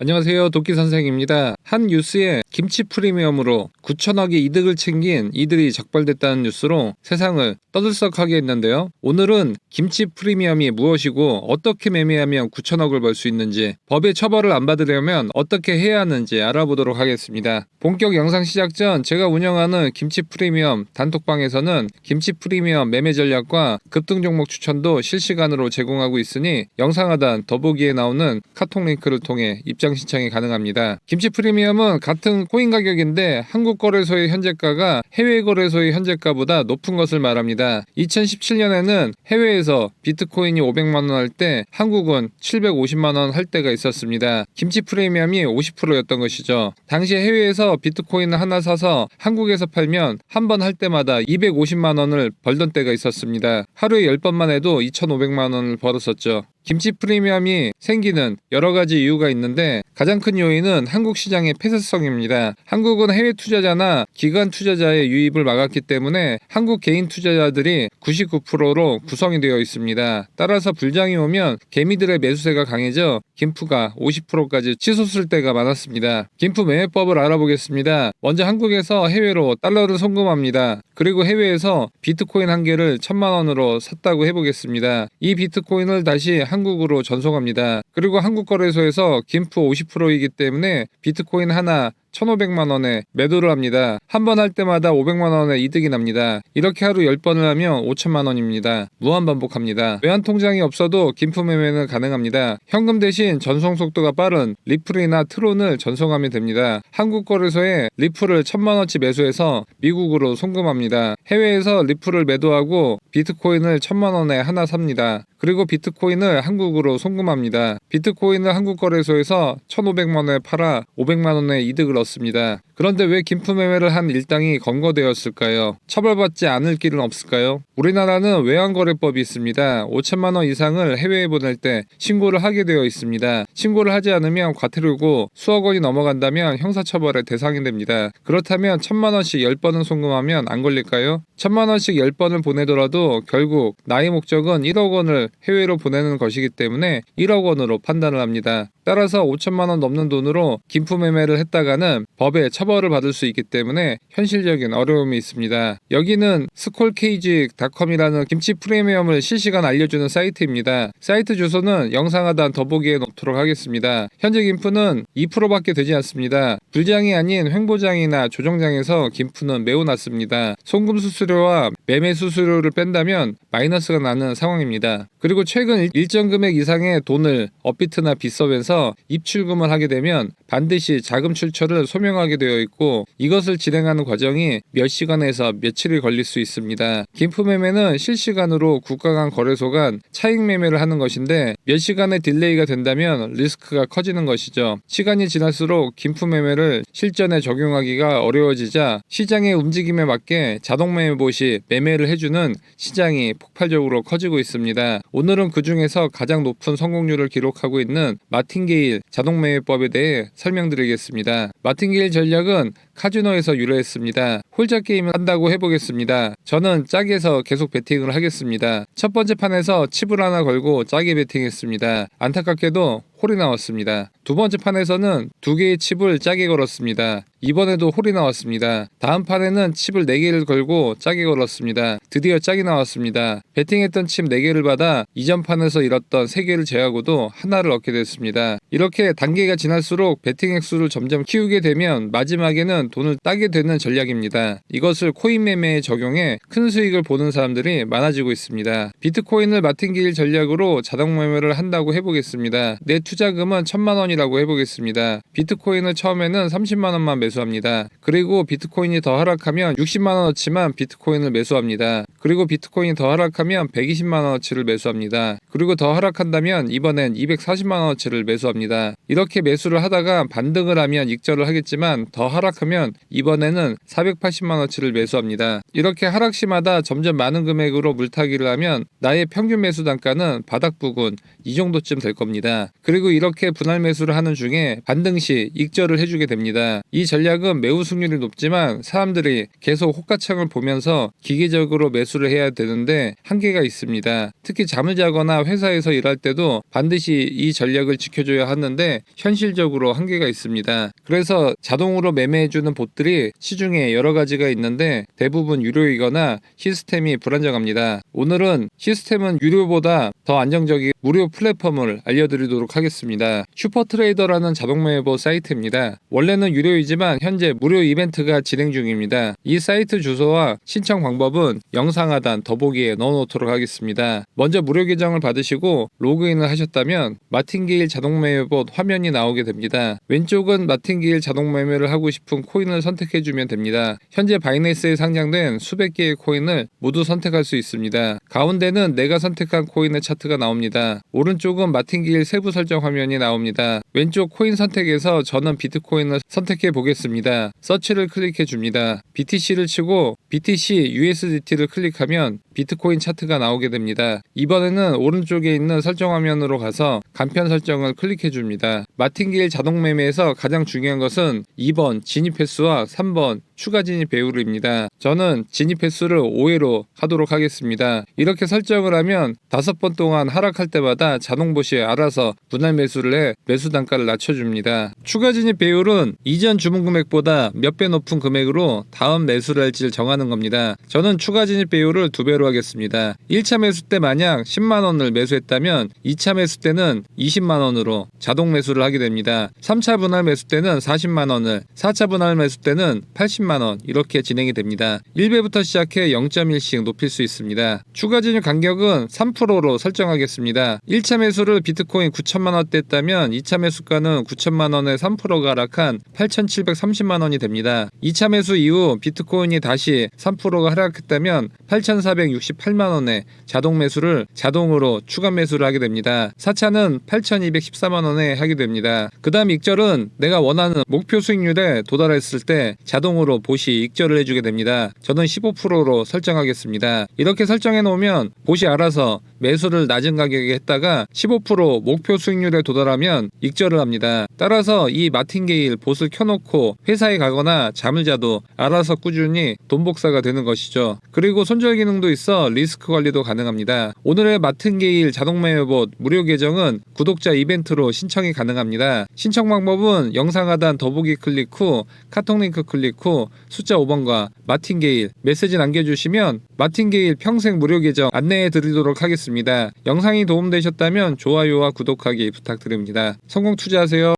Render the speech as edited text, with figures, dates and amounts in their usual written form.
안녕하세요. 도끼 선생입니다. 한 뉴스에 김치 프리미엄으로 9천억의 이득을 챙긴 이들이 적발됐다는 뉴스로 세상을 떠들썩하게 했는데요. 오늘은 김치 프리미엄이 무엇이고 어떻게 매매하면 9천억을 벌 수 있는지, 법의 처벌을 안 받으려면 어떻게 해야 하는지 알아보도록 하겠습니다. 본격 영상 시작 전 제가 운영하는 김치 프리미엄 단톡방에서는 김치 프리미엄 매매 전략과 급등 종목 추천도 실시간으로 제공하고 있으니 영상 하단 더보기에 나오는 카톡 링크를 통해 입장 신청이 가능합니다. 김치 프리미엄은 같은 코인 가격인데 한국 거래소의 현재가가 해외 거래소의 현재가보다 높은 것을 말합니다. 2017년에는 해외에서 비트코인이 500만원 할 때 한국은 750만원 할 때가 있었습니다. 김치 프리미엄이 50%였던 것이죠. 당시 해외에서 비트코인을 하나 사서 한국에서 팔면 한 번 할 때마다 250만원을 벌던 때가 있었습니다. 하루에 10번만 해도 2,500만원을 벌었었죠. 김치 프리미엄이 생기는 여러 가지 이유가 있는데 가장 큰 요인은 한국 시장의 폐쇄성입니다. 한국은 해외 투자자나 기관 투자자의 유입을 막았기 때문에 한국 개인 투자자들이 99%로 구성이 되어 있습니다. 따라서 불장이 오면 개미들의 매수세가 강해져 김프가 50%까지 치솟을 때가 많았습니다. 김프 매매법을 알아보겠습니다. 먼저 한국에서 해외로 달러를 송금합니다. 그리고 해외에서 비트코인 한 개를 1,000만원으로 샀다고 해보겠습니다. 이 비트코인을 다시 한국으로 전송합니다. 그리고 한국 거래소에서 김프 50%이기 때문에 비트코인 하나 1,500만원에 매도를 합니다. 한 번 할 때마다 500만원의 이득이 납니다. 이렇게 하루 10번을 하면 5천만원입니다. 무한 반복합니다. 외환 통장이 없어도 김프 매매는 가능합니다. 현금 대신 전송 속도가 빠른 리플이나 트론을 전송하면 됩니다. 한국 거래소에 리플을 1,000만원치 매수해서 미국으로 송금합니다. 해외에서 리플을 매도하고 비트코인을 1,000만원에 하나 삽니다. 그리고 비트코인을 한국으로 송금합니다. 비트코인을 한국 거래소에서 1,500만원에 팔아 500만원의 이득을 얻습니다. 그런데 왜 김프 매매를 한 일당이 검거되었을까요? 처벌받지 않을 길은 없을까요? 우리나라는 외환거래법이 있습니다. 5천만원 이상을 해외에 보낼 때 신고를 하게 되어 있습니다. 신고를 하지 않으면 과태료고 수억 원이 넘어간다면 형사처벌의 대상이 됩니다. 그렇다면 1,000만원씩 10번은 송금하면 안 걸릴까요? 1,000만원씩 10번을 보내더라도 결국 나의 목적은 1억 원을 해외로 보내는 것이기 때문에 1억 원으로 판단을 합니다. 따라서 5천만원 넘는 돈으로 김프 매매를 했다가는 법에 처벌을 받을 수 있기 때문에 현실적인 어려움이 있습니다. 여기는 skolcage.com이라는 김치 프리미엄을 실시간 알려주는 사이트입니다. 사이트 주소는 영상 하단 더보기에 놓도록 하겠습니다. 현재 김프는 2%밖에 되지 않습니다. 불장이 아닌 횡보장이나 조정장에서 김프는 매우 낮습니다. 송금 수수료와 매매 수수료를 뺀다면 마이너스가 나는 상황입니다. 그리고 최근 일정 금액 이상의 돈을 업비트나 빗썸에서 입출금을 하게 되면 반드시 자금 출처를 소명하게 되어 있고 이것을 진행하는 과정이 몇 시간에서 며칠이 걸릴 수 있습니다. 김프 매매는 실시간으로 국가 간 거래소 간 차익 매매를 하는 것인데 몇 시간의 딜레이가 된다면 리스크가 커지는 것이죠. 시간이 지날수록 김프 매매를 실전에 적용하기가 어려워지자 시장의 움직임에 맞게 자동 매매봇이 매매를 해주는 시장이 폭발적으로 커지고 있습니다. 오늘은 그 중에서 가장 높은 성공률을 기록하고 있는 마틴게일 자동매매법에 대해 설명드리겠습니다. 마틴게일 전략은 카지노에서 유래했습니다. 홀짝 게임을 한다고 해보겠습니다. 저는 짝에서 계속 베팅을 하겠습니다. 첫 번째 판에서 칩을 하나 걸고 짝에 베팅했습니다. 안타깝게도 홀이 나왔습니다. 두 번째 판에서는 두 개의 칩을 짝에 걸었습니다. 이번에도 홀이 나왔습니다. 다음 판에는 칩을 4개를 걸고 짝에 걸었습니다. 드디어 짝이 나왔습니다. 베팅했던 칩 4개를 받아 이전 판에서 잃었던 3개를 제하고도 하나를 얻게 됐습니다. 이렇게 단계가 지날수록 베팅 횟수를 점점 키우게 되면 마지막에는 돈을 따게 되는 전략입니다. 이것을 코인 매매에 적용해 큰 수익을 보는 사람들이 많아지고 있습니다. 비트코인을 마틴게일 전략으로 자동 매매를 한다고 해보겠습니다. 내 투자금은 1,000만원이라고 해보겠습니다. 비트코인을 처음에는 30만원만 매수합니다. 그리고 비트코인이 더 하락하면 60만원어치만 비트코인을 매수합니다. 그리고 비트코인이 더 하락하면 120만원어치를 매수합니다. 그리고 더 하락한다면 이번엔 240만원어치를 매수합니다. 이렇게 매수를 하다가 반등을 하면 익절을 하겠지만 더 하락하면 이번에는 480만원어치를 매수합니다. 이렇게 하락시마다 점점 많은 금액으로 물타기를 하면 나의 평균 매수 단가는 바닥 부근 이 정도쯤 될 겁니다. 그리고 이렇게 분할 매수를 하는 중에 반등시 익절을 해주게 됩니다. 이 전략은 매우 승률이 높지만 사람들이 계속 호가창을 보면서 기계적으로 매수를 해야 되는데 한계가 있습니다. 특히 잠을 자거나 회사에서 일할 때도 반드시 이 전략을 지켜줘야 하는데 현실적으로 한계가 있습니다. 그래서 자동으로 매매해주는 봇들이 시중에 여러 가지가 있는데 대부분 유료이거나 시스템이 불안정합니다. 오늘은 시스템은 유료보다 더 안정적인 무료 플랫폼을 알려드리도록 하겠습니다. 슈퍼트레이더라는 자동매매봇 사이트입니다. 원래는 유료이지만 현재 무료 이벤트가 진행 중입니다. 이 사이트 주소와 신청 방법은 영상 하단 더보기에 넣어놓도록 하겠습니다. 먼저 무료 계정을 받으시고 로그인을 하셨다면 마틴게일 자동매매봇 화면이 나오게 됩니다. 왼쪽은 마틴게일 자동매매를 하고 싶은 코인을 선택해주면 됩니다. 현재 바이낸스에 상장된 수백 개의 코인을 모두 선택할 수 있습니다. 가운데는 내가 선택한 코인의 차트가 나옵니다. 오른쪽은 마틴게일 세부 설정 화면이 나옵니다. 왼쪽 코인 선택에서 저는 비트코인을 선택해 보겠습니다. 서치를 클릭해 줍니다. BTC를 치고 BTC USDT를 클릭하면 비트코인 차트가 나오게 됩니다. 이번에는 오른쪽에 있는 설정 화면으로 가서 간편 설정을 클릭해 줍니다. 마틴게일 자동매매에서 가장 중요한 것은 2번 진입 횟수와 3번 추가 진입 배율입니다. 저는 진입 횟수를 5회로 하도록 하겠습니다. 이렇게 설정을 하면 5번 동안 하락할 때마다 자동봇이 알아서 분할 매수를 해 매수 단가를 낮춰줍니다. 추가 진입 배율은 이전 주문 금액보다 몇 배 높은 금액으로 다음 매수를 할지를 정하는 겁니다. 저는 추가 진입 배율을 2배로 하겠습니다. 1차 매수 때 만약 10만원을 매수했다면 2차 매수 때는 20만원으로 자동 매수를 하게 됩니다. 3차 분할 매수 때는 40만원을, 4차 분할 매수 때는 80만원 이렇게 진행이 됩니다. 1배부터 시작해 0.1씩 높일 수 있습니다. 추가 진입 간격은 3%로 설정하겠습니다. 1차 매수를 비트코인 9천만원대 했다면 2차 매수가는 9천만원에 3%가 하락한 8,730만원이 됩니다. 2차 매수 이후 비트코인이 다시 3%가 하락했다면 8,468만원에 자동 매수를 자동으로 추가 매수를 하게 됩니다. 4차는 8,214만원에 하게 됩니다. 그 다음 익절은 내가 원하는 목표 수익률에 도달했을 때 자동으로 봇이 익절을 해주게 됩니다. 저는 15%로 설정하겠습니다. 이렇게 설정해 놓으면 봇이 알아서 매수를 낮은 가격에 했다가 15% 목표 수익률에 도달하면 익절을 합니다. 따라서 이 마틴게일 봇을 켜놓고 회사에 가거나 잠을 자도 알아서 꾸준히 돈 복사가 되는 것이죠. 그리고 손절 기능도 있어 리스크 관리도 가능합니다. 오늘의 마틴게일 자동매매봇 무료 계정은 구독자 이벤트로 신청이 가능합니다. 신청 방법은 영상 하단 더보기 클릭 후 카톡 링크 클릭 후 숫자 5번과 마틴게일 메시지 남겨주시면 마틴게일 평생 무료 계정 안내해 드리도록 하겠습니다. 영상이 도움되셨다면 좋아요와 구독하기 부탁드립니다. 성공 투자하세요.